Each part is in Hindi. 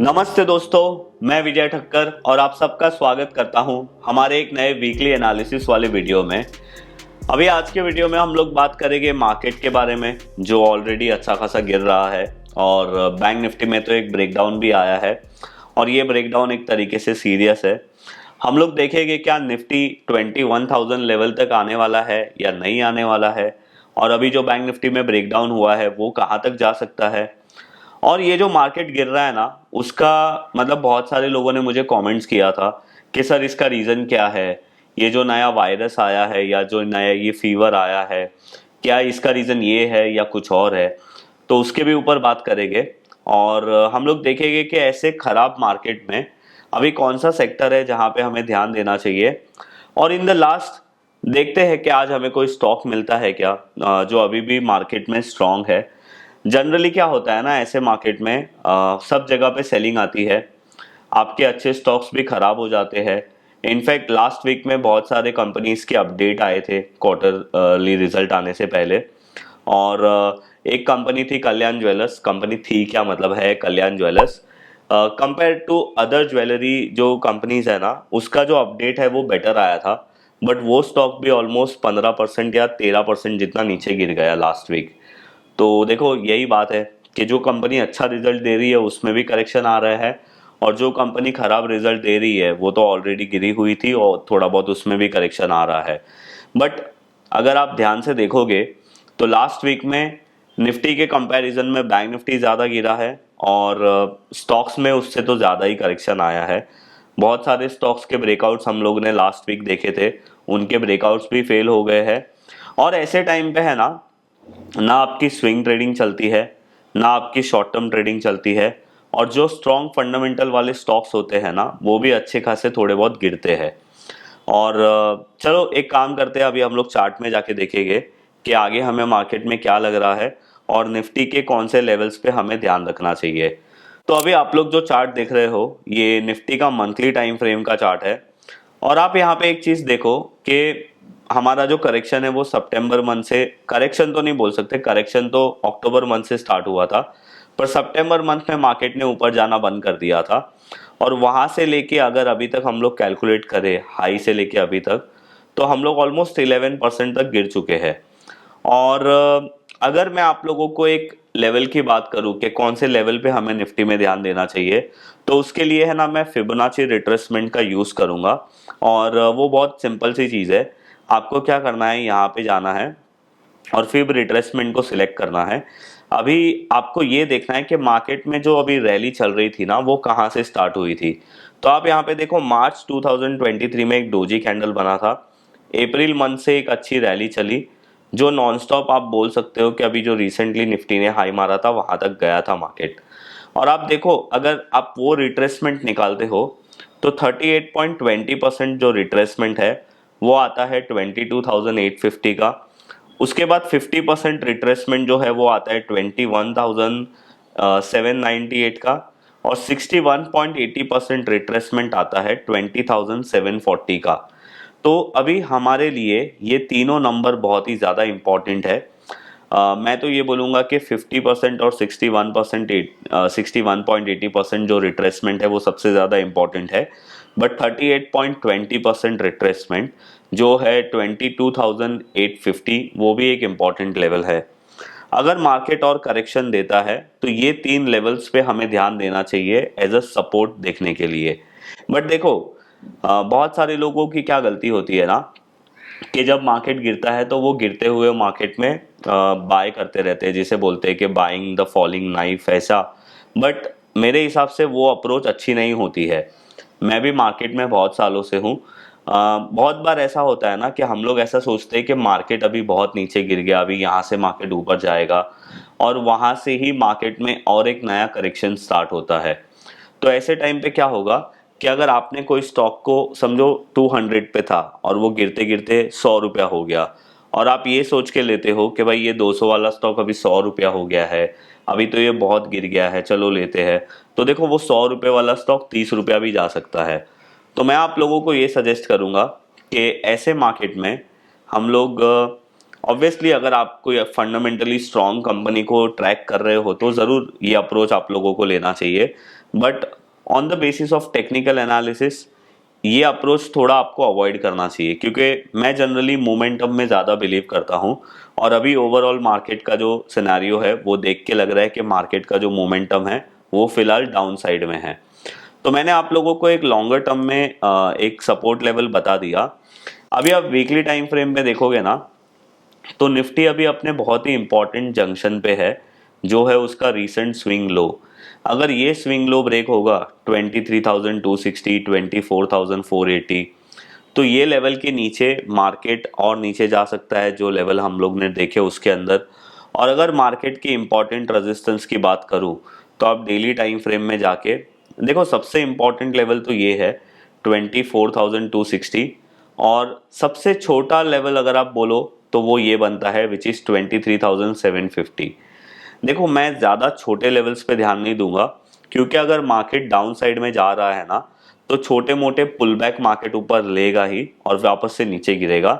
नमस्ते दोस्तों, मैं विजय ठक्कर और आप सबका स्वागत करता हूं हमारे एक नए वीकली एनालिसिस वाले वीडियो में। अभी आज के वीडियो में हम लोग बात करेंगे मार्केट के बारे में, जो ऑलरेडी अच्छा खासा गिर रहा है और बैंक निफ्टी में तो एक ब्रेकडाउन भी आया है और ये ब्रेकडाउन एक तरीके से सीरियस है। हम लोग देखेंगे क्या निफ्टी 21,000 लेवल तक आने वाला है या नहीं आने वाला है, और अभी जो बैंक निफ्टी में ब्रेकडाउन हुआ है वो कहाँ तक जा सकता है। और ये जो मार्केट गिर रहा है ना, उसका मतलब बहुत सारे लोगों ने मुझे कमेंट्स किया था कि सर इसका रीज़न क्या है, ये जो नया वायरस आया है या जो नया ये फीवर आया है, क्या इसका रीज़न ये है या कुछ और है। तो उसके भी ऊपर बात करेंगे और हम लोग देखेंगे कि ऐसे ख़राब मार्केट में अभी कौन सा सेक्टर है जहाँ पे हमें ध्यान देना चाहिए। और इन द लास्ट देखते हैं कि आज हमें कोई स्टॉक मिलता है क्या जो अभी भी मार्केट में स्ट्रांग है। जनरली क्या होता है ना, ऐसे मार्केट में सब जगह पे सेलिंग आती है, आपके अच्छे स्टॉक्स भी खराब हो जाते हैं। इनफैक्ट लास्ट वीक में बहुत सारे कंपनीज के अपडेट आए थे क्वार्टरली रिजल्ट आने से पहले। और एक कंपनी थी कल्याण ज्वेलर्स, कंपनी थी क्या मतलब है Kalyan jewellers, compare to other jewellery जो कंपनीज है ना, उसका जो अपडेट है वो बेटर आया था। बट वो स्टॉक भी ऑलमोस्ट 15% या 13% जितना नीचे गिर गया लास्ट वीक। तो देखो यही बात है कि जो कंपनी अच्छा रिजल्ट दे रही है उसमें भी करेक्शन आ रहा है, और जो कंपनी खराब रिजल्ट दे रही है वो तो ऑलरेडी गिरी हुई थी और थोड़ा बहुत उसमें भी करेक्शन आ रहा है। बट अगर आप ध्यान से देखोगे तो लास्ट वीक में निफ्टी के कंपैरिजन में बैंक निफ्टी ज़्यादा गिरा है और स्टॉक्स में उससे तो ज़्यादा ही करेक्शन आया है। बहुत सारे स्टॉक्स के ब्रेकआउट्स हम लोग ने लास्ट वीक देखे थे, उनके ब्रेकआउट्स भी फेल हो गए हैं। और ऐसे टाइम पे है ना, ना आपकी स्विंग ट्रेडिंग चलती है, ना आपकी शॉर्ट टर्म ट्रेडिंग चलती है, और जो स्ट्रॉन्ग फंडामेंटल वाले स्टॉक्स होते हैं ना, वो भी अच्छे खासे थोड़े बहुत गिरते हैं। और चलो एक काम करते हैं, अभी हम लोग चार्ट में जाके देखेंगे कि आगे हमें मार्केट में क्या लग रहा है और निफ्टी के कौन से लेवल्स पे हमें ध्यान रखना चाहिए। तो अभी आप लोग जो चार्ट देख रहे हो ये निफ्टी का मंथली टाइम फ्रेम का चार्ट है। और आप यहाँ पे एक चीज देखो कि हमारा जो करेक्शन है वो सितंबर मंथ से, करेक्शन तो नहीं बोल सकते, करेक्शन तो अक्टूबर मंथ से स्टार्ट हुआ था, पर सितंबर मंथ में मार्केट ने ऊपर जाना बंद कर दिया था। और वहां से लेके अगर अभी तक हम लोग कैलकुलेट करें हाई से लेके अभी तक, तो हम लोग ऑलमोस्ट 11% तक गिर चुके हैं। और अगर मैं आप लोगों को एक लेवल की बात करूं कि कौन से लेवल पे हमें निफ्टी में ध्यान देना चाहिए, तो उसके लिए है ना मैं फिबोनाची रिट्रेसमेंट का यूज़ करूंगा। और वो बहुत सिंपल सी चीज़ है। आपको क्या करना है, यहाँ पे जाना है और फिब रिट्रेसमेंट को सिलेक्ट करना है। अभी आपको ये देखना है कि मार्केट में जो अभी रैली चल रही थी ना, वो कहाँ से स्टार्ट हुई थी। तो आप यहाँ पे देखो, मार्च 2023 में एक डोजी कैंडल बना था, अप्रैल मंथ से एक अच्छी रैली चली, जो नॉन स्टॉप आप बोल सकते हो कि अभी जो रिसेंटली निफ्टी ने हाई मारा था वहां तक गया था मार्केट। और आप देखो, अगर आप वो रिट्रेसमेंट निकालते हो तो 38.20% जो रिट्रेसमेंट है वो आता है 22,850 का। उसके बाद 50% रिट्रेसमेंट जो है वो आता है 21,798 का। और 61.80% रिट्रेसमेंट आता है 20,740 का। तो अभी हमारे लिए ये तीनों नंबर बहुत ही ज़्यादा इम्पॉर्टेंट है। मैं तो ये बोलूँगा कि 50% और 61%, 61.80% जो रिट्रेसमेंट है वो सबसे ज़्यादा इम्पॉर्टेंट है। बट 38.20% रिट्रेसमेंट जो है 22,850, वो भी एक इम्पॉर्टेंट लेवल है। अगर मार्केट और करेक्शन देता है तो ये तीन लेवल्स पे हमें ध्यान देना चाहिए एज अ सपोर्ट देखने के लिए। बट देखो, बहुत सारे लोगों की क्या गलती होती है ना, कि जब मार्केट गिरता है तो वो गिरते हुए मार्केट में बाय करते रहते हैं, जिसे बोलते हैं कि बाइंग द फॉलिंग नाइफ, ऐसा। बट मेरे हिसाब से वो अप्रोच अच्छी नहीं होती है। मैं भी मार्केट में बहुत सालों से हूँ। बहुत बार ऐसा होता है ना कि हम लोग ऐसा सोचते हैं कि मार्केट अभी बहुत नीचे गिर गया, अभी यहाँ से मार्केट ऊपर जाएगा, और वहाँ से ही मार्केट में और एक नया करेक्शन स्टार्ट होता है। तो ऐसे टाइम पे क्या होगा कि अगर आपने कोई स्टॉक को समझो 200 पे था और वो गिरते गिरते 100 रुपया हो गया, और आप ये सोच के लेते हो कि भाई ये 200 वाला स्टॉक अभी 100 रुपया हो गया है, अभी तो ये बहुत गिर गया है, चलो लेते हैं। तो देखो, वो 100 रुपये वाला स्टॉक 30 रुपया भी जा सकता है। तो मैं आप लोगों को ये सजेस्ट करूंगा कि ऐसे मार्केट में हम लोग ऑब्वियसली अगर आप कोई फंडामेंटली स्ट्रॉन्ग कंपनी को ट्रैक कर रहे हो तो ज़रूर ये अप्रोच आप लोगों को लेना चाहिए, but on the basis of technical analysis ये अप्रोच थोड़ा आपको अवॉइड करना चाहिए, क्योंकि मैं जनरली मोमेंटम में ज़्यादा बिलीव करता हूँ। और अभी ओवरऑल मार्केट का जो सिनेरियो है वो देख के लग रहा है कि मार्केट का जो मोमेंटम है वो फिलहाल डाउन साइड में है। तो मैंने आप लोगों को एक लॉन्गर टर्म में एक सपोर्ट लेवल बता दिया। अभी आप वीकली टाइम फ्रेम में देखोगे ना, तो निफ्टी अभी अपने बहुत ही इंपॉर्टेंट जंक्शन पे है, जो है उसका रीसेंट स्विंग लो। अगर ये स्विंग लो ब्रेक होगा 23,260, 24,480, तो ये लेवल के नीचे मार्केट और नीचे जा सकता है, जो लेवल हम लोग ने देखे उसके अंदर। और अगर मार्केट की इंपॉर्टेंट रेजिस्टेंस की बात करूं तो आप डेली टाइम फ्रेम में जाके देखो, सबसे इंपॉर्टेंट लेवल तो ये है 24,260, और सबसे छोटा लेवल अगर आप बोलो तो वो ये बनता है विच इज़ 23,750। देखो, मैं ज़्यादा छोटे लेवल्स पे ध्यान नहीं दूंगा, क्योंकि अगर मार्केट डाउन साइड में जा रहा है ना, तो छोटे मोटे पुल बैक मार्केट ऊपर लेगा ही और वापस से नीचे गिरेगा।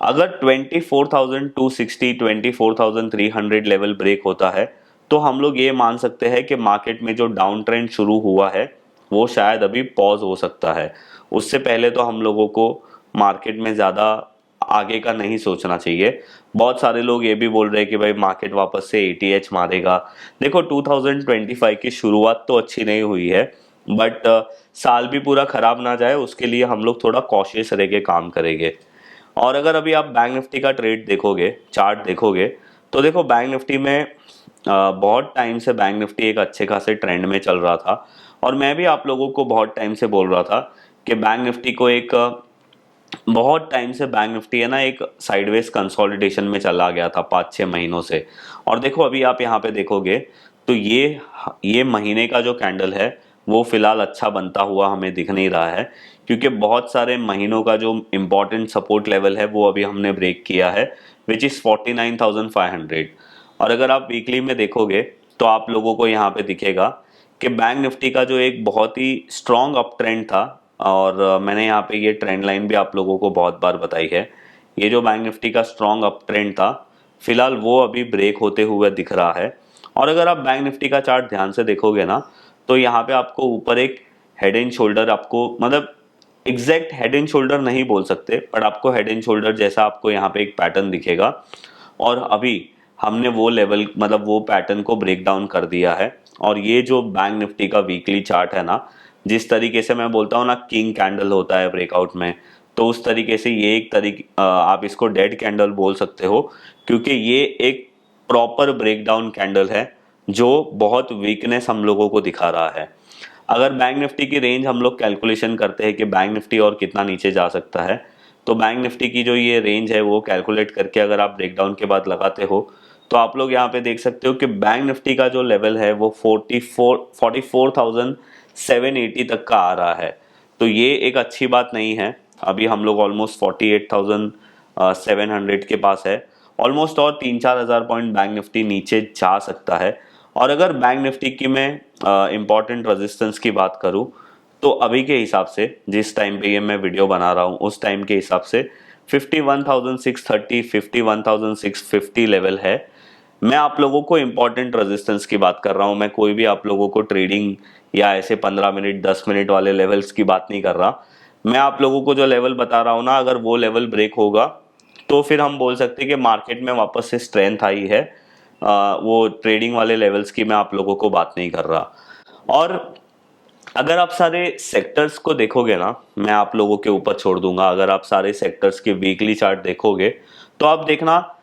अगर 24,260, 24,300 लेवल ब्रेक होता है तो हम लोग ये मान सकते हैं कि मार्केट में जो डाउन ट्रेंड शुरू हुआ है वो शायद अभी पॉज हो सकता है। उससे पहले तो हम लोगों को मार्केट में ज़्यादा आगे का नहीं सोचना चाहिए। बहुत सारे लोग ये भी बोल रहे हैं कि भाई मार्केट वापस से एटीएच मारेगा। देखो, 2025 की शुरुआत तो अच्छी नहीं हुई है, बट साल भी पूरा खराब ना जाए उसके लिए हम लोग थोड़ा कॉशियस रह के काम करेंगे। और अगर अभी आप बैंक निफ्टी का ट्रेड देखोगे, चार्ट देखोगे, तो देखो बैंक निफ्टी में बहुत टाइम से बैंक निफ्टी एक अच्छे खासे ट्रेंड में चल रहा था। और मैं भी आप लोगों को बहुत टाइम से बोल रहा था कि बैंक निफ्टी को एक बहुत टाइम से बैंक निफ्टी है ना एक साइडवेज कंसोलिडेशन में चला गया था 5-6 महीनों से। और देखो, अभी आप यहाँ पे देखोगे तो ये महीने का जो कैंडल है वो फिलहाल अच्छा बनता हुआ हमें दिख नहीं रहा है, क्योंकि बहुत सारे महीनों का जो इम्पोर्टेंट सपोर्ट लेवल है वो अभी हमने ब्रेक किया है, विच इज़ 49,500। और अगर आप वीकली में देखोगे तो आप लोगों को यहाँ पे दिखेगा कि बैंक निफ्टी का जो एक बहुत ही स्ट्रॉन्ग अप ट्रेंड था, और मैंने यहाँ पे ये ट्रेंड लाइन भी आप लोगों को बहुत बार बताई है, ये जो बैंक निफ्टी का स्ट्रॉन्ग अप ट्रेंड था फिलहाल वो अभी ब्रेक होते हुए दिख रहा है। और अगर आप बैंक निफ्टी का चार्ट ध्यान से देखोगे ना, तो यहाँ पे आपको ऊपर एक हेड एंड शोल्डर, आपको मतलब एग्जैक्ट हेड एंड शोल्डर नहीं बोल सकते, बट आपको हेड एंड शोल्डर जैसा आपको यहाँ पे एक पैटर्न दिखेगा। और अभी हमने वो लेवल मतलब वो पैटर्न को ब्रेक डाउन कर दिया है। और ये जो बैंक निफ्टी का वीकली चार्ट है ना, जिस तरीके से मैं बोलता हूँ ना किंग कैंडल होता है ब्रेकआउट में, तो उस तरीके से ये एक आप इसको डेड कैंडल बोल सकते हो, क्योंकि ये एक प्रॉपर ब्रेकडाउन कैंडल है जो बहुत वीकनेस हम लोगों को दिखा रहा है। अगर बैंक निफ्टी की रेंज हम लोग कैलकुलेशन करते हैं कि बैंक निफ्टी और कितना नीचे जा सकता है, तो बैंक निफ्टी की जो ये रेंज है वो कैलकुलेट करके अगर आप ब्रेकडाउन के बाद लगाते हो तो आप लोग यहाँ पे देख सकते हो कि बैंक निफ्टी का जो लेवल है वो 44,780 तक का आ रहा है। तो ये एक अच्छी बात नहीं है। अभी हम लोग ऑलमोस्ट 48,700 के पास है ऑलमोस्ट, और 3-4 हज़ार पॉइंट बैंक निफ्टी नीचे जा सकता है। और अगर बैंक निफ्टी की मैं इम्पॉर्टेंट रेजिस्टेंस की बात करूं तो अभी के हिसाब से जिस टाइम पे ये मैं वीडियो बना रहा हूं उस टाइम के हिसाब से 51,630, 51,650 लेवल है। मैं आप लोगों को इम्पॉर्टेंट रेजिस्टेंस की बात कर रहा हूं, मैं कोई भी आप लोगों को ट्रेडिंग या ऐसे 15 मिनट 10 मिनट वाले लेवल्स की बात नहीं कर रहा। मैं आप लोगों को जो लेवल बता रहा हूं ना, अगर वो लेवल ब्रेक होगा तो फिर हम बोल सकते हैं कि मार्केट में वापस से स्ट्रेंथ आई है। वो ट्रेडिंग वाले लेवल्स की मैं आप लोगों को बात नहीं कर रहा। और अगर आप सारे सेक्टर्स को देखोगे ना, मैं आप लोगों के ऊपर छोड़ दूंगा, अगर आप सारे सेक्टर्स के वीकली चार्ट देखोगे तो आप देखना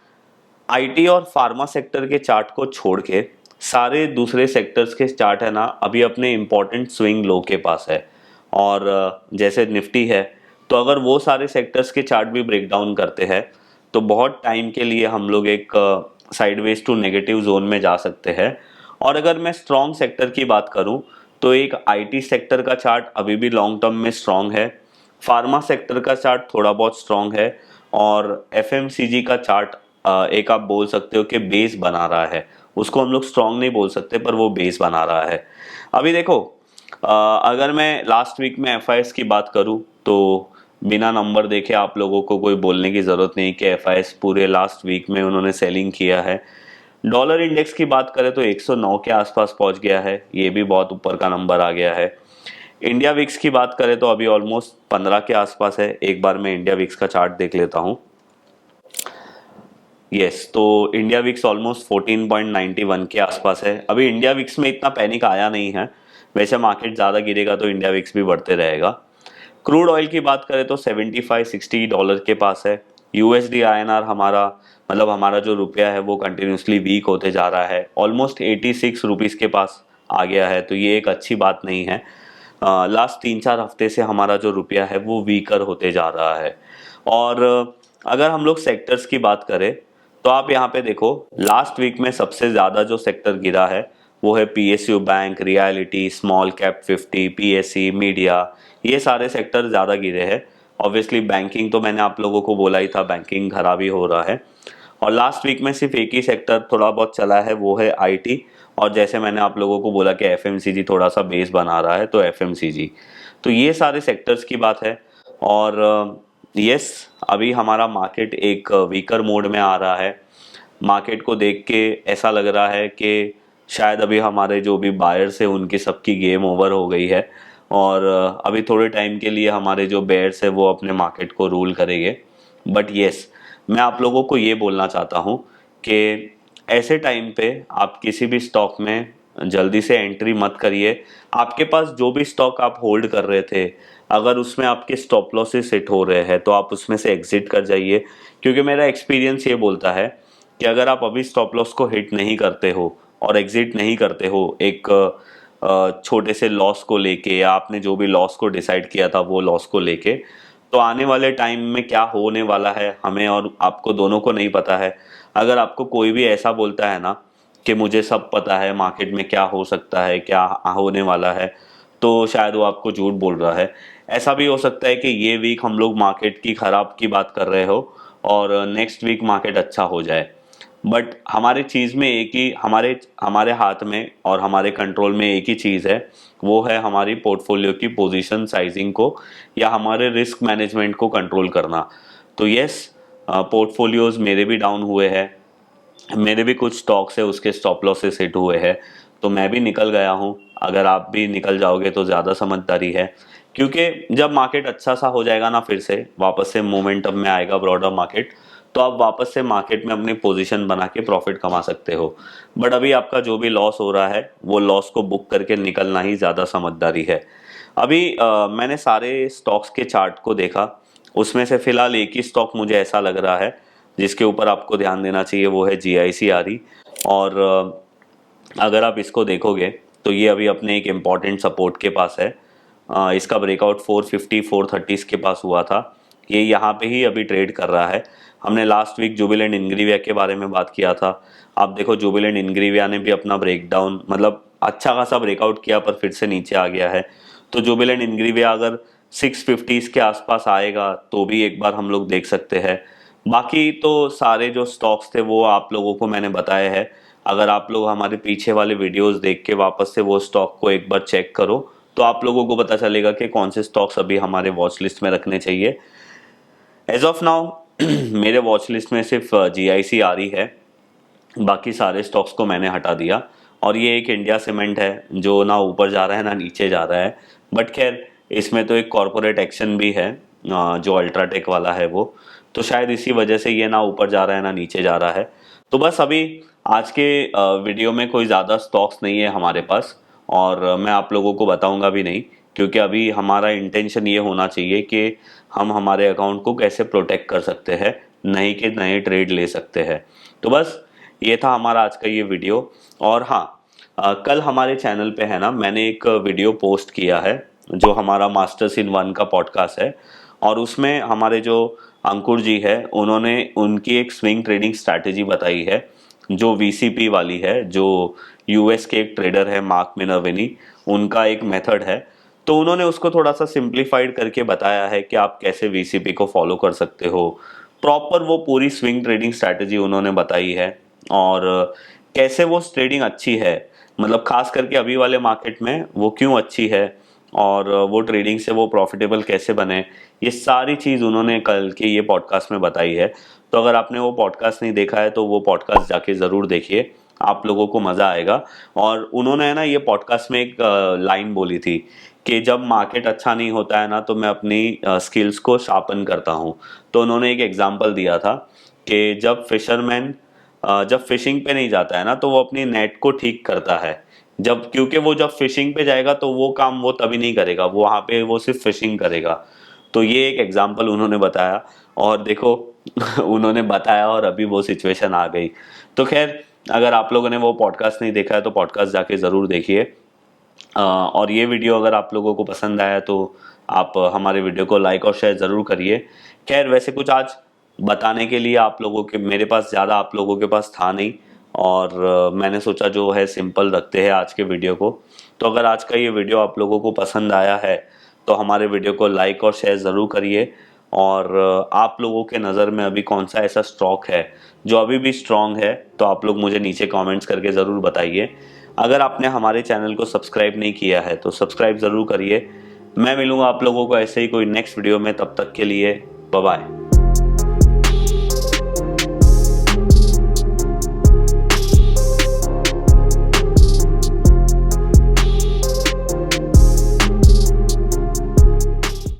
आईटी और फार्मा सेक्टर के चार्ट को छोड़ के सारे दूसरे सेक्टर्स के चार्ट है ना अभी अपने इंपॉर्टेंट स्विंग लो के पास है। और जैसे निफ्टी है, तो अगर वो सारे सेक्टर्स के चार्ट भी ब्रेक डाउन करते हैं तो बहुत टाइम के लिए हम लोग एक साइडवेज टू नेगेटिव जोन में जा सकते हैं। और अगर मैं स्ट्रॉन्ग सेक्टर की बात करूं तो एक आईटी सेक्टर का चार्ट अभी भी लॉन्ग टर्म में स्ट्रॉन्ग है, फार्मा सेक्टर का चार्ट थोड़ा बहुत स्ट्रॉन्ग है, और एफएमसीजी का चार्ट एक आप बोल सकते हो कि बेस बना रहा है। उसको हम लोग स्ट्रॉन्ग नहीं बोल सकते पर वो बेस बना रहा है। अभी देखो, अगर मैं लास्ट वीक में एफआईएस की बात करूं तो बिना नंबर देखे आप लोगों को कोई बोलने की ज़रूरत नहीं कि एफआईएस पूरे लास्ट वीक में उन्होंने सेलिंग किया है। डॉलर इंडेक्स की बात करें तो 109 के आसपास पहुंच गया है, ये भी बहुत ऊपर का नंबर आ गया है। इंडिया विक्स की बात करें तो अभी ऑलमोस्ट 15 के आसपास है। एक बार मैं इंडिया विक्स का चार्ट देख लेता हूँ। यस, तो इंडिया विक्स ऑलमोस्ट 14.91 के आसपास है। अभी इंडिया विक्स में इतना पैनिक आया नहीं है, वैसे मार्केट ज़्यादा गिरेगा तो इंडिया विक्स भी बढ़ते रहेगा। क्रूड ऑयल की बात करें तो 75-60 डॉलर के पास है। यूएसडी आईएनआर हमारा मतलब हमारा जो रुपया है वो कंटिन्यूसली वीक होते जा रहा है, ऑलमोस्ट 86 रुपीज़ के पास आ गया है, तो ये एक अच्छी बात नहीं है। लास्ट 3-4 हफ्ते से हमारा जो रुपया है वो वीकर होते जा रहा है। और अगर हम लोग सेक्टर्स की बात करें तो आप यहाँ पे देखो, लास्ट वीक में सबसे ज़्यादा जो सेक्टर गिरा है वो है PSU bank, reality, small cap 50, PSC, media, ये सारे सेक्टर ज़्यादा गिरे हैं। ऑब्वियसली बैंकिंग तो मैंने आप लोगों को बोला ही था, बैंकिंग खराब ही हो रहा है। और लास्ट वीक में सिर्फ एक ही सेक्टर थोड़ा बहुत चला है, वो है आईटी। और जैसे मैंने आप लोगों को बोला कि एफएमसीजी थोड़ा सा बेस बना रहा है, तो एफएमसीजी, तो ये सारे सेक्टर्स की बात है। और यस, अभी हमारा मार्केट एक वीकर मोड में आ रहा है। मार्केट को देख के ऐसा लग रहा है कि शायद अभी हमारे जो भी बायर्स है उनकी सबकी गेम ओवर हो गई है, और अभी थोड़े टाइम के लिए हमारे जो बेयर्स है वो अपने मार्केट को रूल करेंगे। बट यस, मैं आप लोगों को ये बोलना चाहता हूँ कि ऐसे टाइम पे आप किसी भी स्टॉक में जल्दी से एंट्री मत करिए। आपके पास जो भी स्टॉक आप होल्ड कर रहे थे, अगर उसमें आपके स्टॉप लॉसेस सेट हो रहे हैं तो आप उसमें से एग्जिट कर जाइए। क्योंकि मेरा एक्सपीरियंस ये बोलता है कि अगर आप अभी स्टॉप लॉस को हिट नहीं करते हो और एग्जिट नहीं करते हो एक छोटे से लॉस को लेके, या आपने जो भी लॉस को डिसाइड किया था वो लॉस को लेके, तो आने वाले टाइम में क्या होने वाला है हमें और आपको दोनों को नहीं पता है। अगर आपको कोई भी ऐसा बोलता है ना कि मुझे सब पता है मार्केट में क्या हो सकता है, क्या होने वाला है, तो शायद वो आपको झूठ बोल रहा है। ऐसा भी हो सकता है कि ये वीक हम लोग मार्केट की खराब की बात कर रहे हो और नेक्स्ट वीक मार्केट अच्छा हो जाए। बट हमारे चीज़ में एक ही, हमारे हमारे हाथ में और हमारे कंट्रोल में एक ही चीज़ है, वो है हमारी पोर्टफोलियो की पोजीशन साइजिंग को या हमारे रिस्क मैनेजमेंट को कंट्रोल करना। तो यस, पोर्टफोलियोज मेरे भी डाउन हुए हैं, मेरे भी कुछ स्टॉक्स है उसके स्टॉप लॉसेस हिट हुए हैं, तो मैं भी निकल गया हूँ। अगर आप भी निकल जाओगे तो ज़्यादा समझदारी है, क्योंकि जब मार्केट अच्छा सा हो जाएगा ना, फिर से वापस से मोमेंटम में आएगा ब्रॉडर मार्केट, तो आप वापस से मार्केट में अपनी पोजीशन बना के प्रॉफिट कमा सकते हो। बट अभी आपका जो भी लॉस हो रहा है वो लॉस को बुक करके निकलना ही ज़्यादा समझदारी है। अभी मैंने सारे स्टॉक्स के चार्ट को देखा, उसमें से फिलहाल एक ही स्टॉक मुझे ऐसा लग रहा है जिसके ऊपर आपको ध्यान देना चाहिए, वो है GIC-RE। और अगर आप इसको देखोगे तो ये अभी अपने एक इम्पॉर्टेंट सपोर्ट के पास है। इसका ब्रेकआउट 450 430 के पास हुआ था, ये यहाँ पे ही अभी ट्रेड कर रहा है। हमने लास्ट वीक जुबिलेंट इनग्रीविया के बारे में बात किया था। आप देखो जुबिलेंट इनग्रीविया ने भी अपना ब्रेकडाउन मतलब अच्छा खासा ब्रेकआउट किया पर फिर से नीचे आ गया है। तो जुबिलेंट इनग्रीविया अगर 650 के आसपास आएगा तो भी एक बार हम लोग देख सकते हैं। बाकी तो सारे जो स्टॉक्स थे वो आप लोगों को मैंने बताया है। अगर आप लोग हमारे पीछे वाले वीडियोस देख के वापस से वो स्टॉक को एक बार चेक करो तो आप लोगों को पता चलेगा कि कौन से स्टॉक्स अभी हमारे वॉच लिस्ट में रखने चाहिए। एज ऑफ नाउ मेरे वॉच लिस्ट में सिर्फ GIC-RE है, बाकी सारे स्टॉक्स को मैंने हटा दिया। और ये एक इंडिया सीमेंट है जो ना ऊपर जा रहा है ना नीचे जा रहा है। बट खैर, इसमें तो एक कॉरपोरेट एक्शन भी है जो अल्ट्राटेक वाला है वो, तो शायद इसी वजह से ये ना ऊपर जा रहा है ना नीचे जा रहा है। तो बस अभी आज के वीडियो में कोई ज़्यादा स्टॉक्स नहीं है हमारे पास, और मैं आप लोगों को बताऊंगा भी नहीं, क्योंकि अभी हमारा इंटेंशन ये होना चाहिए कि हम हमारे अकाउंट को कैसे प्रोटेक्ट कर सकते हैं, नहीं कि नए ट्रेड ले सकते हैं। तो बस ये था हमारा आज का ये वीडियो। और हाँ, कल हमारे चैनल पे है ना, मैंने एक वीडियो पोस्ट किया है जो हमारा मास्टर्स इन वन का पॉडकास्ट है, और उसमें हमारे जो अंकुर जी है उन्होंने उनकी एक स्विंग ट्रेडिंग स्ट्रैटेजी बताई है जो VCP वाली है, जो US के एक ट्रेडर है मार्क मिनर्विनी, उनका एक मेथड है। तो उन्होंने उसको थोड़ा सा सिंप्लीफाइड करके बताया है कि आप कैसे VCP को फॉलो कर सकते हो। प्रॉपर वो पूरी स्विंग ट्रेडिंग स्ट्रैटेजी उन्होंने बताई है, और कैसे वो ट्रेडिंग अच्छी है, मतलब खास करके अभी वाले मार्केट में वो क्यों अच्छी है, और वो ट्रेडिंग से वो प्रॉफिटेबल कैसे बने, ये सारी चीज़ उन्होंने कल के ये पॉडकास्ट में बताई है। तो अगर आपने वो पॉडकास्ट नहीं देखा है तो वो पॉडकास्ट जाके ज़रूर देखिए, आप लोगों को मज़ा आएगा। और उन्होंने है ना ये पॉडकास्ट में एक लाइन बोली थी कि जब मार्केट अच्छा नहीं होता है ना तो मैं अपनी स्किल्स को शार्पन करता हूँ। तो उन्होंने एक एग्जांपल दिया था कि जब फिशरमैन जब फिशिंग पे नहीं जाता है ना तो वो अपनी नेट को ठीक करता है, जब क्योंकि वो जब फिशिंग पे जाएगा तो वो काम वो तभी नहीं करेगा, वो वहाँ पे वो सिर्फ फिशिंग करेगा। तो ये एक एग्जांपल उन्होंने बताया और देखो उन्होंने बताया और अभी वो सिचुएशन आ गई। तो खैर, अगर आप लोगों ने वो पॉडकास्ट नहीं देखा है तो पॉडकास्ट जाके ज़रूर देखिए। और ये वीडियो अगर आप लोगों को पसंद आया तो आप हमारे वीडियो को लाइक और शेयर ज़रूर करिए। खैर, वैसे कुछ आज बताने के लिए आप लोगों के मेरे पास ज़्यादा आप लोगों के पास था नहीं, और मैंने सोचा जो है सिंपल रखते हैं आज के वीडियो को। तो अगर आज का ये वीडियो आप लोगों को पसंद आया है तो हमारे वीडियो को लाइक और शेयर ज़रूर करिए। और आप लोगों के नज़र में अभी कौन सा ऐसा स्टॉक है जो अभी भी स्ट्रांग है, तो आप लोग मुझे नीचे कमेंट्स करके ज़रूर बताइए। अगर आपने हमारे चैनल को सब्सक्राइब नहीं किया है तो सब्सक्राइब ज़रूर करिए। मैं मिलूंगा आप लोगों को ऐसे ही कोई नेक्स्ट वीडियो में, तब तक के लिए बाय बाय।